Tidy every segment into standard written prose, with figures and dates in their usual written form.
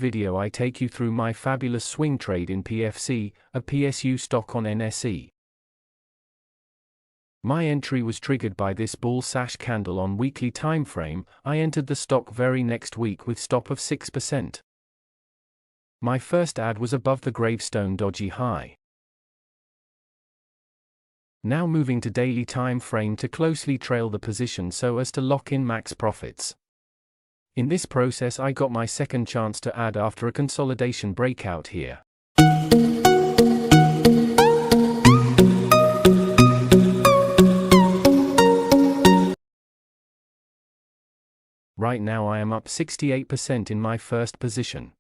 video I take you through my fabulous swing trade in PFC, a PSU stock on NSE. My entry was triggered by this bull sash candle on weekly time frame. I entered the stock very next week with stop of 6%. My first ad was above the gravestone doji high. Now moving to daily time frame to closely trail the position so as to lock in max profits. In this process I got my second chance to add after a consolidation breakout here. Right now I am up 68% in my first position.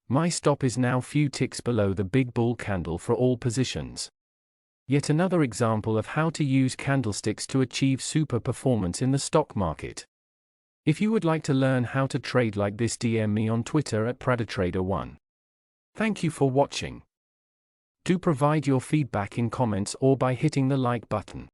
My stop is now few ticks below the big bull candle for all positions. Yet another example of how to use candlesticks to achieve super performance in the stock market. If you would like to learn how to trade like this, DM me on Twitter at PradaTrader1. Thank you for watching. Do provide your feedback in comments or by hitting the like button.